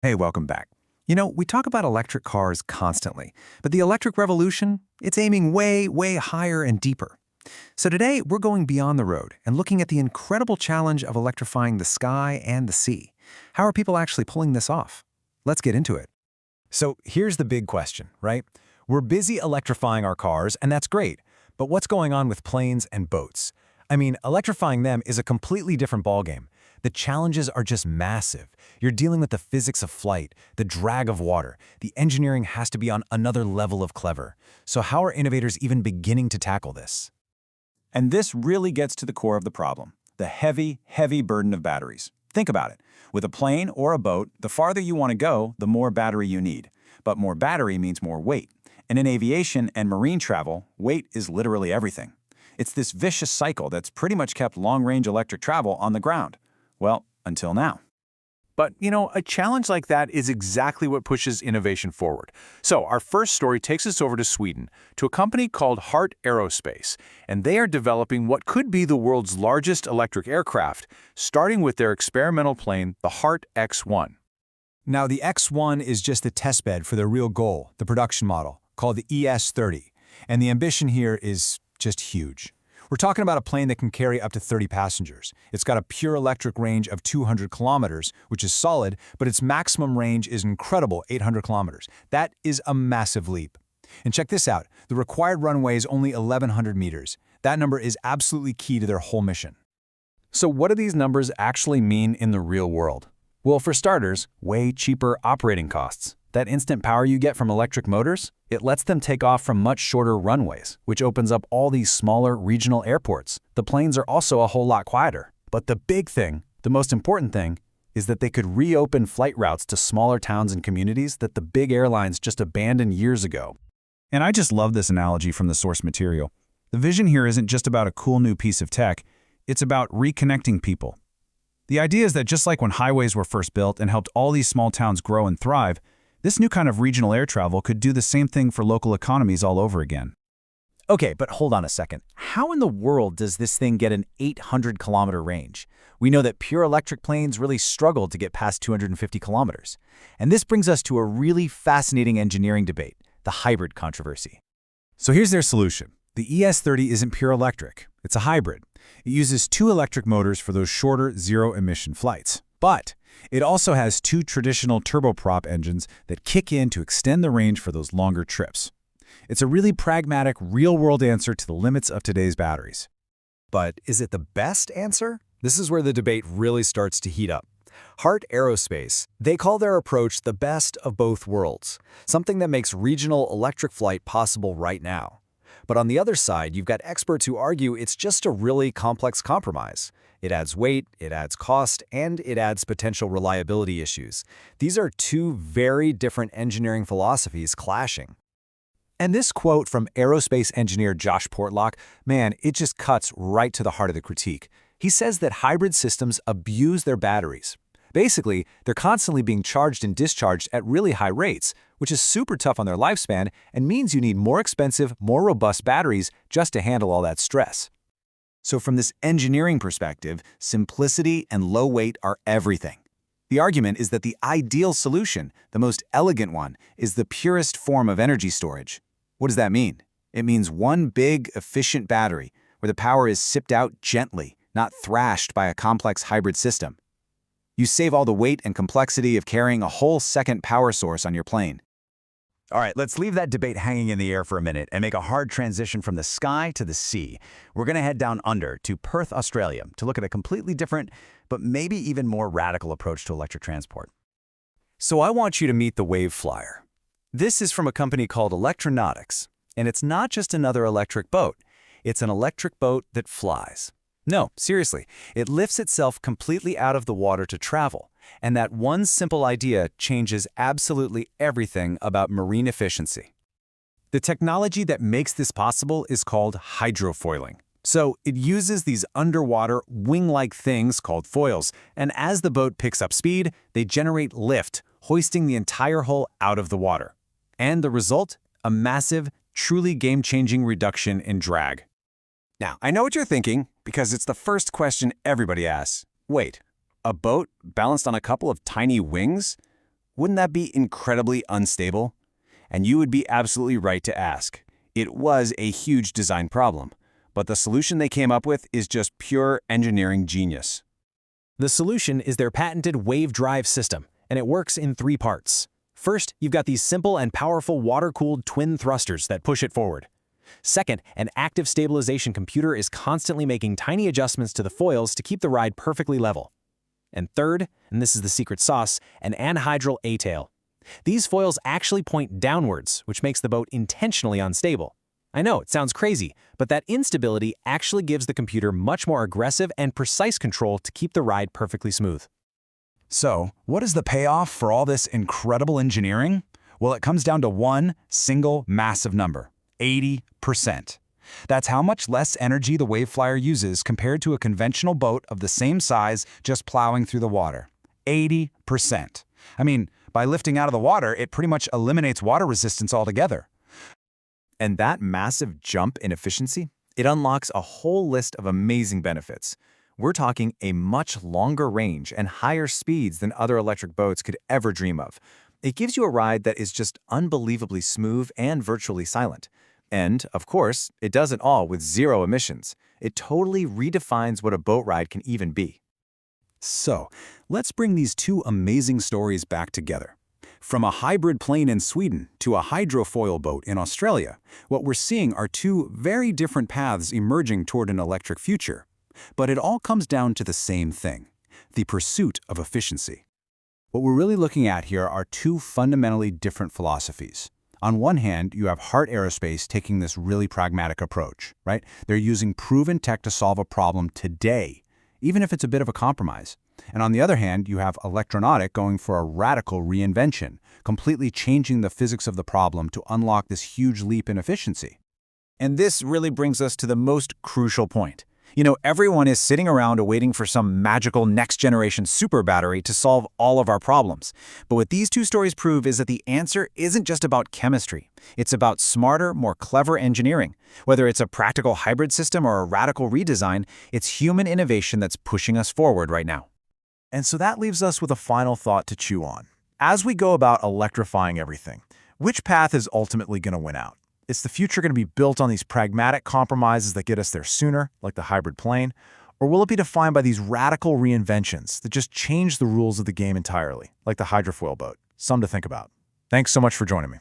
Hey, welcome back. We talk about electric cars constantly, but the electric revolution, it's aiming way, way higher and deeper. So today, we're going beyond the road and looking at the incredible challenge of electrifying the sky and the sea. How are people actually pulling this off? Let's get into it. So here's the big question, right? We're busy electrifying our cars, and that's great. But what's going on with planes and boats? I mean, electrifying them is a completely different ballgame. The challenges are just massive. You're dealing with the physics of flight, the drag of water. The engineering has to be on another level of clever. So how are innovators even beginning to tackle this? And this really gets to the core of the problem, the heavy, heavy burden of batteries. Think about it. With a plane or a boat, the farther you want to go, the more battery you need. But more battery means more weight. And in aviation and marine travel, weight is literally everything. It's this vicious cycle that's pretty much kept long-range electric travel on the ground. Well, until now. But, a challenge like that is exactly what pushes innovation forward. So our first story takes us over to Sweden, to a company called Alt Aerospace, and they are developing what could be the world's largest electric aircraft, starting with their experimental plane, the Alt X1. Now, the X1 is just the testbed for their real goal, the production model, called the ES30. And the ambition here is just huge. We're talking about a plane that can carry up to 30 passengers. It's got a pure electric range of 200 kilometers, which is solid, but its maximum range is incredible, 800 kilometers. That is a massive leap. And check this out. The required runway is only 1,100 meters. That number is absolutely key to their whole mission. So what do these numbers actually mean in the real world? Well, for starters, way cheaper operating costs. That instant power you get from electric motors, it lets them take off from much shorter runways, which opens up all these smaller regional airports. The planes are also a whole lot quieter. But the big thing, the most important thing, is that they could reopen flight routes to smaller towns and communities that the big airlines just abandoned years ago. And I just love this analogy from the source material. The vision here isn't just about a cool new piece of tech, it's about reconnecting people. The idea is that just like when highways were first built and helped all these small towns grow and thrive, this new kind of regional air travel could do the same thing for local economies all over again. Okay, but hold on a second. How in the world does this thing get an 800-kilometer range? We know that pure electric planes really struggle to get past 250 kilometers. And this brings us to a really fascinating engineering debate, the hybrid controversy. So here's their solution. The ES30 isn't pure electric. It's a hybrid. It uses 2 electric motors for those shorter, zero-emission flights. But it also has 2 traditional turboprop engines that kick in to extend the range for those longer trips. It's a really pragmatic, real-world answer to the limits of today's batteries. But is it the best answer? This is where the debate really starts to heat up. Alt Aerospace, they call their approach the best of both worlds, something that makes regional electric flight possible right now. But on the other side, you've got experts who argue it's just a really complex compromise. It adds weight, it adds cost, and it adds potential reliability issues. These are 2 very different engineering philosophies clashing. And this quote from aerospace engineer Josh Portlock, man, it just cuts right to the heart of the critique. He says that hybrid systems abuse their batteries. Basically, they're constantly being charged and discharged at really high rates, which is super tough on their lifespan and means you need more expensive, more robust batteries just to handle all that stress. So from this engineering perspective, simplicity and low weight are everything. The argument is that the ideal solution, the most elegant one, is the purest form of energy storage. What does that mean? It means one big, efficient battery where the power is sipped out gently, not thrashed by a complex hybrid system. You save all the weight and complexity of carrying a whole second power source on your plane. All right, let's leave that debate hanging in the air for a minute and make a hard transition from the sky to the sea. We're going to head down under to Perth, Australia, to look at a completely different, but maybe even more radical approach to electric transport. So I want you to meet the Wave Flyer. This is from a company called Electronautics, and it's not just another electric boat. It's an electric boat that flies. No, seriously, it lifts itself completely out of the water to travel. And that one simple idea changes absolutely everything about marine efficiency. The technology that makes this possible is called hydrofoiling. So it uses these underwater wing-like things called foils, and as the boat picks up speed, they generate lift, hoisting the entire hull out of the water. And the result? A massive, truly game-changing reduction in drag. Now, I know what you're thinking, because it's the first question everybody asks. Wait, a boat balanced on a couple of tiny wings? Wouldn't that be incredibly unstable? And you would be absolutely right to ask. It was a huge design problem, but the solution they came up with is just pure engineering genius. The solution is their patented wave drive system, and it works in 3 parts. First, you've got these simple and powerful water-cooled twin thrusters that push it forward. Second, an active stabilization computer is constantly making tiny adjustments to the foils to keep the ride perfectly level. And third, and this is the secret sauce, an anhydral A-tail. These foils actually point downwards, which makes the boat intentionally unstable. I know, it sounds crazy, but that instability actually gives the computer much more aggressive and precise control to keep the ride perfectly smooth. So, what is the payoff for all this incredible engineering? Well, it comes down to one single massive number: 80%. That's how much less energy the Waveflyer uses compared to a conventional boat of the same size just plowing through the water. 80%. I mean, by lifting out of the water, it pretty much eliminates water resistance altogether. And that massive jump in efficiency, it unlocks a whole list of amazing benefits. We're talking a much longer range and higher speeds than other electric boats could ever dream of. It gives you a ride that is just unbelievably smooth and virtually silent. And, of course, it does it all with 0 emissions. It totally redefines what a boat ride can even be. So, let's bring these 2 amazing stories back together. From a hybrid plane in Sweden to a hydrofoil boat in Australia, what we're seeing are 2 very different paths emerging toward an electric future. But it all comes down to the same thing: the pursuit of efficiency. What we're really looking at here are 2 fundamentally different philosophies. On one hand, you have Heart Aerospace taking this really pragmatic approach, right? They're using proven tech to solve a problem today, even if it's a bit of a compromise. And on the other hand, you have Electronautic going for a radical reinvention, completely changing the physics of the problem to unlock this huge leap in efficiency. And this really brings us to the most crucial point. You know, everyone is sitting around waiting for some magical next-generation super battery to solve all of our problems. But what these 2 stories prove is that the answer isn't just about chemistry. It's about smarter, more clever engineering. Whether it's a practical hybrid system or a radical redesign, it's human innovation that's pushing us forward right now. And so that leaves us with a final thought to chew on. As we go about electrifying everything, which path is ultimately going to win out? Is the future going to be built on these pragmatic compromises that get us there sooner, like the hybrid plane? Or will it be defined by these radical reinventions that just change the rules of the game entirely, like the hydrofoil boat? Some to think about. Thanks so much for joining me.